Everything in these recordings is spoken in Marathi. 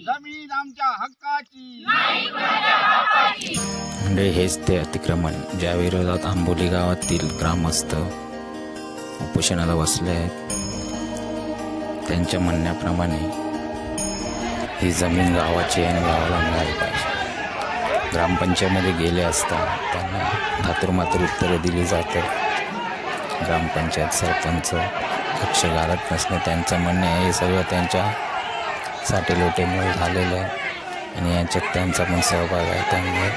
जमीन आमच्या हक्काची। म्हणजे हेच ते अतिक्रमण ज्या विरोधात आंबोली गावातील ग्रामस्थ उपोषणाला बसले आहेत। त्यांच्या म्हणण्याप्रमाणे ही जमीन गावाची आणि गावाला मिळाली पाहिजे। ग्रामपंचायतीमध्ये गेले असता त्यांना धातुरमातुर उत्तरं दिली जातात। ग्रामपंचायत सरपंच लक्ष घालत नसणे त्यांचं म्हणणं आहे। हे सगळं त्यांच्या साठेलोटेमुळे झालेलं आहे आणि याच्यात त्यांचा पण सहभाग आहे। त्यामुळे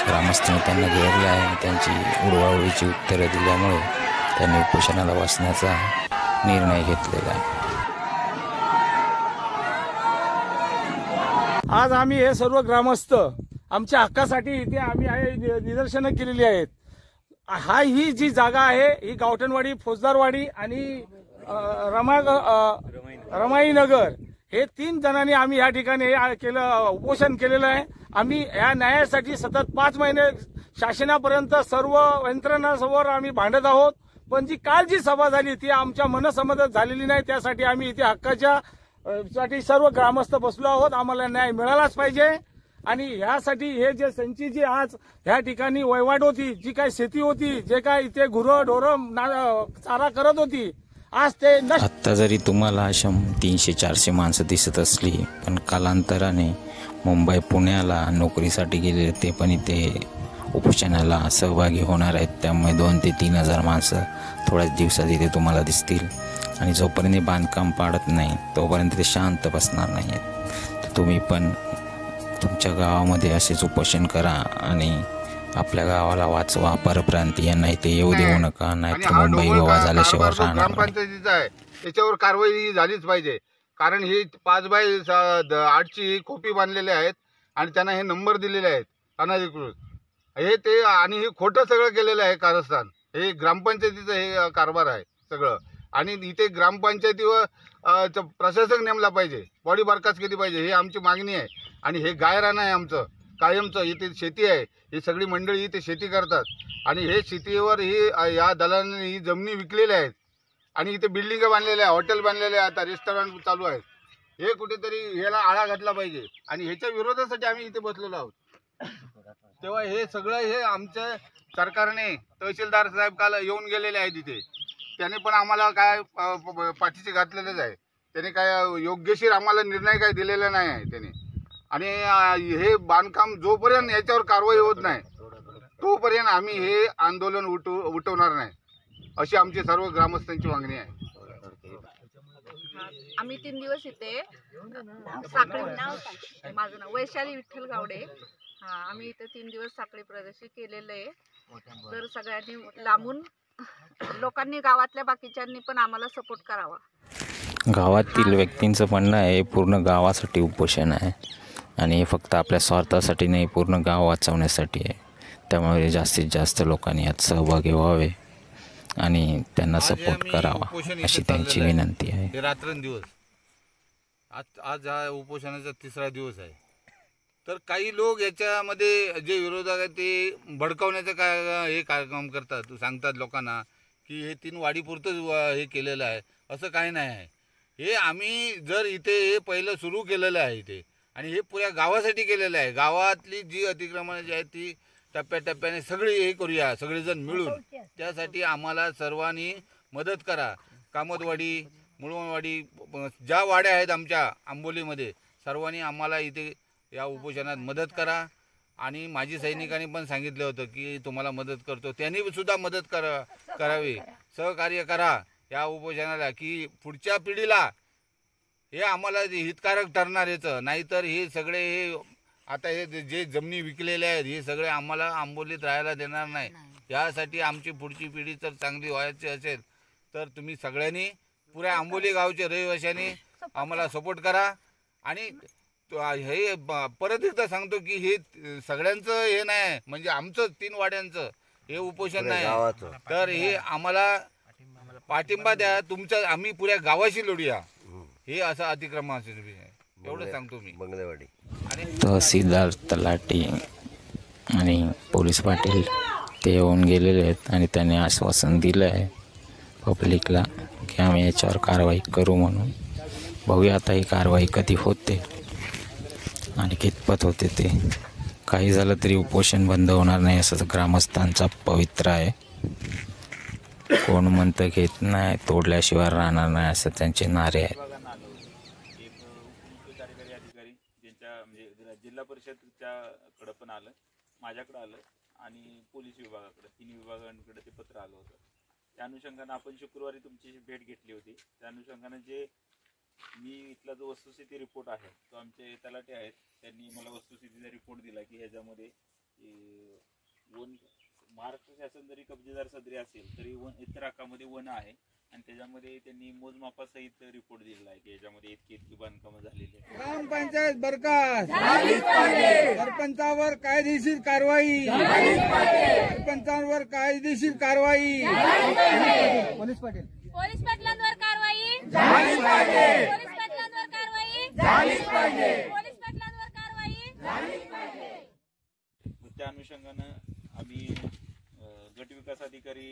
ग्रामस्थांनी त्यांना घेरलं आहे आणि त्यांची उडवाउडवीची उत्तरं दिल्यामुळे त्यांनी उपोषणाला बसण्याचा निर्णय घेतलेला आहे। आज आम्ही हे सर्व ग्रामस्थ आमच्या हक्कासाठी इथे आम्ही निदर्शनं केलेली आहेत। ही जी जागा आहे ही गावठणवाडी, फौजदारवाडी आणि रमाईनगर हे 3 जणांनी आम्ही या ठिकाणी उपोषण केलेलं आहे। आम्ही या न्यायासाठी सतत 5 महिने शासनापर्यंत सर्व यंत्रणांसमोर आम्ही भांडत आहोत, पण जी काल जी सभा झाली ती आमच्या मनसंमत झालेली नाही। त्यासाठी आम्ही इथे हक्काच्या साठी सर्व ग्रामस्थ बसलो आहोत। आम्हाला न्याय मिळालाच पाहिजे आणि यासाठी हे जे संची जी आज ह्या ठिकाणी वहिवाट होती, जी काही शेती होती, जे काय इथे गुरं चारा करत होती, आज ते आत्ता जरी तुम्हाला 300-400 माणसं दिसत असली, पण कालांतराने मुंबई पुण्याला नोकरीसाठी गेलेले ते पण इथे उपोषणाला सहभागी होणार आहेत। त्यामुळे 2,000 ते 3,000 माणसं थोड्याच दिवसात इथे तुम्हाला दिसतील आणि जोपर्यंत बांधकाम पाडत नाही तोपर्यंत ते शांत बसणार नाही आहेत। तर तुम्ही पण तुमच्या गावामध्ये असेच उपोषण करा आणि आपल्या गावाला वाचवा। परप्रांतीयांना इथे येऊ देऊ नका, नाहीतर मुंबई गोवा झाल्याशिवाय राहणार नाही। ग्रामपंचायतीचा आहे त्याच्यावर कारवाई झालीच पाहिजे, कारण ही 5/8ची खोपी बांधलेले आहेत आणि त्यांना हे नंबर दिलेले आहेत अनधिकृत। हे ते आणि हे खोटं सगळं केलेलं आहे कारस्थान। हे ग्रामपंचायतीचं हे कारभार आहे सगळं आणि इथे ग्रामपंचायतीवर प्रशासक नेमला पाहिजे, बॉडी बरखास्त केली पाहिजे, ही आमची मागणी आहे। आणि हे गायरान आहे आमचं कायमचं, इथे शेती आहे, ही सगळी मंडळी इथे शेती करतात आणि हे शेतीवर ही या दलालांनी ही जमिनी विकलेल्या आहेत आणि इथे बिल्डिंग बांधलेल्या आहे, हॉटेल बांधलेले आहे, आता रेस्टॉरंट चालू आहेत। हे कुठेतरी ह्याला आळा घातला पाहिजे आणि ह्याच्या विरोधासाठी आम्ही इथे बसलेलो आहोत। तेव्हा हे सगळं हे आमच्या सरकारने तहसीलदार साहेब काल येऊन गेलेले आहेत इथे, त्याने पण आम्हाला काय पाठीशी घातलेलंच आहे। त्याने काय योग्यशीर आम्हाला निर्णय काय दिलेला नाही आहे त्याने। आणि हे बांधकाम जोपर्यंत याच्यावर कारवाई होत नाही तोपर्यंत आम्ही हे आंदोलन उठवणार नाही, अशी आमची सर्व ग्रामस्थांची मागणी आहे। आम्ही 3 दिवस इथे साखळी, माझं नाव वैशाली विठ्ठल गावडे, आम्ही इथे 3 दिवस साखळी प्रदर्शन केलेलं आहे। तर सगळ्यांनी लांबून लोकांनी, गावातल्या बाकीच्यांनी पण आम्हाला सपोर्ट करावा। गावातील व्यक्तींचं म्हणणं आहे पूर्ण गावासाठी उपोषण आहे आणि हे फक्त आपल्या स्वार्थासाठी नाही, पूर्ण गाव वाचवण्यासाठी आहे। त्यामुळे जास्तीत जास्त लोकांनी यात सहभागी व्हावे आणि त्यांना सपोर्ट करावा अशी त्यांची विनंती आहे। हे रात्रंदिवस आज हा उपोषणाचा 3रा दिवस आहे। तर काही लोक याच्यामध्ये जे विरोधक आहेत ते भडकवण्याचं हे कार्यक्रम करतात, सांगतात लोकांना की हे 3 वाडीपुरतंच हे केलेलं आहे, असं काही नाही आहे। हे आम्ही जर इथे हे पहिलं सुरू केलेलं आहे इथे आणि हे पुऱ्या गावासाठी केलेलं आहे। गावातली जी अतिक्रमणं जी आहेत ती टप्प्याटप्प्याने सगळी हे करूया, सगळेजण मिळून। त्यासाठी आम्हाला सर्वांनी मदत करा। कामतवाडी, मुळवणवाडी, ज्या वाड्या आहेत आमच्या आंबोलीमध्ये, सर्वांनी आम्हाला इथे या उपोषणात मदत करा। आणि माजी सैनिकांनी पण सांगितलं होतं की तुम्हाला मदत करतो, त्यांनी सुद्धा मदत करावी, सहकार्य करा या उपोषणाला, की पुढच्या पिढीला हे आम्हाला हितकारक ठरणार याचं। नाहीतर हे सगळे हे आता हे जे जमिनी विकलेले आहेत हे सगळे आम्हाला आंबोलीत राहायला देणार नाही। यासाठी आमची पुढची पिढी जर चांगली व्हायची असेल तर तुम्ही सगळ्यांनी, पुऱ्या आंबोली गावच्या रहिवाशांनी आम्हाला सपोर्ट करा। आणि हे परत एकदा सांगतो की हे सगळ्यांचं हे नाही, म्हणजे आमचं 3 वाड्यांचं हे उपोषण नाही, तर हे आम्हाला पाठिंबा द्या तुमच्या, आम्ही पुऱ्या गावाशी लढूया, हे असं अतिक्रमणाचं आहे। एवढं सांगतो मी. बंगलेवाडी. आणि तहसीलदार, तलाठी आणि पोलीस पाटील ते येऊन गेलेले आहेत आणि त्यांनी आश्वासन दिलं आहे पब्लिकला की आम्ही याच्यावर कारवाई करू म्हणून. बघूया आता ही कारवाई कधी होते आणि कितपत होते ते. काही झालं तरी उपोषण बंद होणार नाही असं ग्रामस्थांचा पवित्रा आहे. कोण म्हणतं घेत नाही, तोडल्याशिवाय राहणार नाही असं त्यांचे नारे आहेत. एक उपमुख्य कार्यकारी अधिकारी ज्यांच्या म्हणजे जिल्हा परिषदच्याकडं पण आलं, माझ्याकडं आलं आणि पोलीस विभागाकडं, तिन्ही विभागांकडे ते पत्र आलं होतं. त्या अनुषंगानं आपण शुक्रवारी तुमची भेट घेतली होती. त्या अनुषंगानं जे मी इथला जो वस्तुस्थिती रिपोर्ट आहे तो आमचे तलाटे आहेत, त्यांनी मला वस्तुस्थितीचा रिपोर्ट दिला की ह्याच्यामध्ये वन महाराष्ट्र शासन जरी कब्जेदार सदरी असेल तरी इतर हक्कामध्ये वन आहे आणि त्याच्यामध्ये त्यांनी मोजमापासहित रिपोर्ट दिलेला आहे की याच्यामध्ये इतकी बांधकामं झालेली आहे. ग्रामपंचायत बरखास्त, सरपंचावर कायदेशीर कारवाई, सरपंचांवर कायदेशीर कारवाई, पोलीस पाटील पोलीस पाटलांवर कारवाई झालीच पाहिजे, पोलीस पाटलांवर कारवाई झालीच पाहिजे, पोलीस पाटलांवर कारवाई झालीच पाहिजे. त्या अनुषंगानं आम्ही गट विकास अधिकारी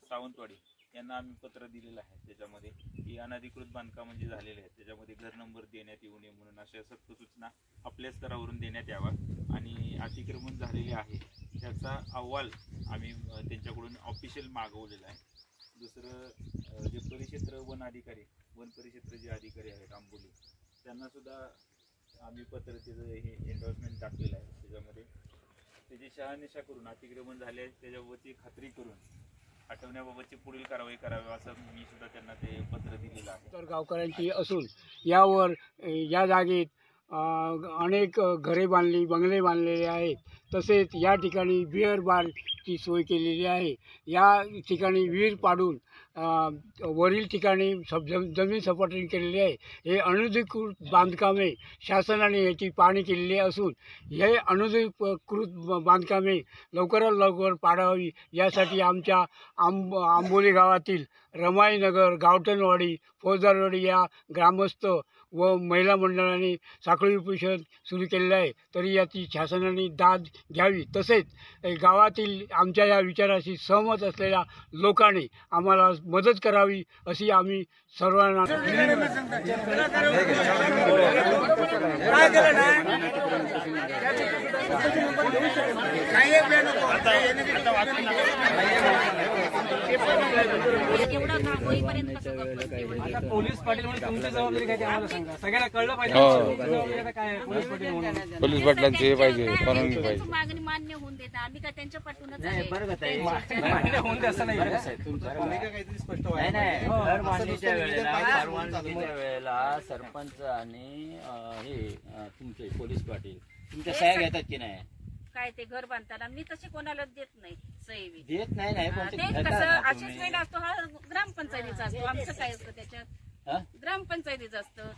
सावंतवाडी यांना आम्ही पत्र दिलेलं आहे. त्याच्यामध्ये की अनधिकृत बांधकामं जे झालेले आहेत त्याच्यामध्ये घर नंबर देण्यात येऊ नये म्हणून अशा सक्त सूचना आपल्या स्तरावरून देण्यात यावा आणि अतिक्रमण झालेले आहे त्याचा अहवाल आम्ही त्यांच्याकडून ऑफिशियल मागवलेला आहे. दुसरं जे परिक्षेत्र वन अधिकारी, वन परिक्षेत्र जे अधिकारी आहेत आंबोली, त्यांना सुद्धा आम्ही पत्र त्याचं हे एन्डॉर्समेंट टाकलेलं आहे. त्याच्यामध्ये त्याची शहानिशा करून अतिक्रमण झाले त्याच्याबाबतची खात्री करून हटवण्याबाबतची पुढील कारवाई करावी असं मी सुद्धा त्यांना ते पत्र दिलेलं आहे. तर गावकऱ्यांची असून यावर या जागेत अनेक घरे बांधली, बंगले बांधलेले आहेत. तसेच या ठिकाणी बिअर बारची सोय केलेली आहे. या ठिकाणी विहीर पाडून वरील ठिकाणी जमीन सपाटणी केलेली आहे. हे अनधिकृत बांधकामे शासनाने याची पाहणी केलेली असून हे अनधिकृत बांधकामे लवकरात लवकर पाडावी यासाठी आमच्या आंबोली गावातील रमाईनगर, गावठणवाडी, फौजदारवाडी या ग्रामस्थ व महिला मंडळाने साखळी उपोषण सुरू केलेलं आहे. तरी याची शासनाने दाद घ्यावी. तसेच गावातील आमच्या या विचाराशी सहमत असलेल्या लोकांनी आम्हाला मदत करावी अशी आम्ही सर्वांना पोलीस पाटील म्हणून तुमची जबाबदारी काय ते आम्हाला सांगा. सगळ्यांना कळलं पाहिजे काय पोलीस पाटील म्हणून. पोलीस पाटलांचे हे पाहिजे, परवानगी पाहिजे. मागणी मान्य होऊन देता आम्ही काय त्यांच्या पाठवूनच आहे. मान्य होऊन दे असं नाही. वेळेला सरपंच आणि हे तुमचे पोलीस पाटील तुमच्या सह्या घेतात की नाही? काय ते घर बांधताना मी तसे कोणाला देत नाही सही बी. देत नाही पण ते ते कसं घेतात ना असेसमेंट असतो हा ग्रामपंचायतीचा असतो. आमचं काय असतं त्याच्यात? ग्रामपंचायतीचं असतं.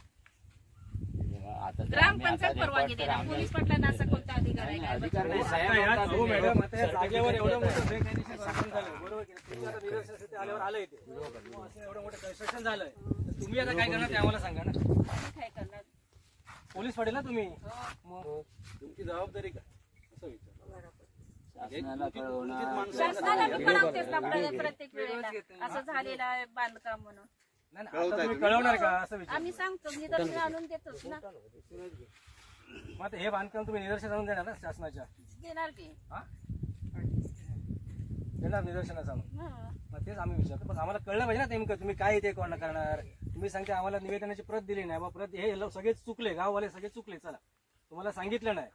आता ते ग्रामपंचायत आम्ही परवानगी देणार. पोलीस पाटलांना असा कोणता अधिकार आहे काय? अधिकार नाही, आता या हो मॅडम, आता या जागेवर एवढं मोठं बेकायदेशीर बांधकाम झालं, बरोबर की नाही? तुम्ही आता निदर्शनासाठी आल्यावर आलंय ते असं एवढं मोठं कन्स्ट्रक्शन झालंय, तर तुम्ही आता काय करणार ते आम्हाला सांगा ना. आम्ही काय करणार? पोलीस पाटील ना तुम्ही, मग तुमची जबाबदारी काय असं विचार. शासनाला कळवणार. शासनाला मी कळवतेच ना प्रत्येक वेळेला असं झालेलं आहे बांधकाम म्हणून. नाही, आता तुम्ही कळवणार का असं विचार. आम्ही सांगतो निदर्शन आणून देतोच ना. मग आता हे बांधकाम तुम्ही निदर्शन आणून देणार ना शासनाच्या? देणार की. देणार निदर्शनाचं आणून. हं. मग तेच आम्ही विचारतो, पण आम्हाला कळलं पाहिजे ना नेमकं तुम्ही काय इथे कोण करणार. तुम्ही सांगते आम्हाला निवेदनाची प्रत दिली नाही, प्रत हे सगळेच चुकले, गाववाले सगळे चुकले. चला तुम्हाला सांगितलं नाही,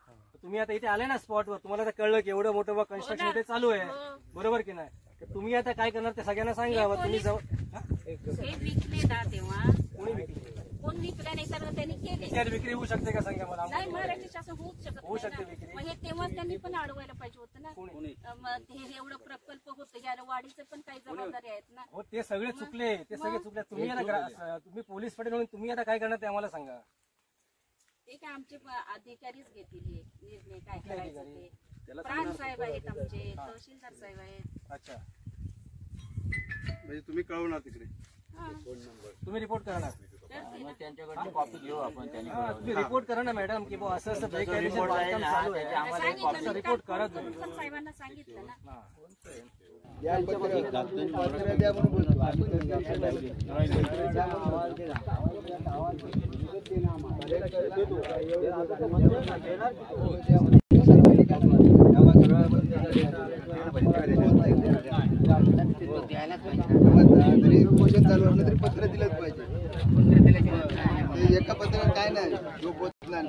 तुम्ही आता इथे आले ना स्पॉटवर, तुम्हाला आता कळलं की एवढं मोठं कन्स्ट्रक्शन इथे चालू आहे, बरोबर की नाही? तर तुम्ही आता काय करणार ते सगळ्यांना सांगा. तुम्ही हे विकले ना तेव्हा कोणी विकले? कोण विकल्या नाही तर त्यांनी केले त्यात विक्री होऊ शकते का सांगा मला. नाही. महाराष्ट्र शासन होऊच शकत होऊ शकते नाही विक्री. ना. मग हे तेव्हाच त्यांनी पण अडवायला पाहिजे होतं ना. कोणी? मग हे एवढं प्रकल्प होतं याला वाढीचे पण काही जबाबदारी आहेत ना. हो, ते सगळे चुकले, ते सगळे चुकले. तुम्ही आता तुम्ही पोलीस पाटील म्हणून तुम्ही आता काय करणार ते आम्हाला सांगा. ते काय आमचे अधिकारीच घेतील हे निर्णय काय करायचं ते. प्राण साहेब आहेत आमचे, तहसीलदार साहेब आहेत. अच्छा, म्हणजे तुम्ही कळवणार तिकडे. तुम्ही रिपोर्ट करा ना. मग त्यांच्याकडची कॉपी घेऊ आपण त्यांनी तुम्ही रिपोर्ट करा ना मॅडम की बुवा असं असं बेकायदेशीर बांधकाम चालू आहे. आम्हाला रिपोर्ट करा तुम्ही. साहेबांना सांगितलं ना. उपोषण चालू असलं तरी पत्र दिलंच पाहिजे. एका पत्रात काय नाही, जो पोचला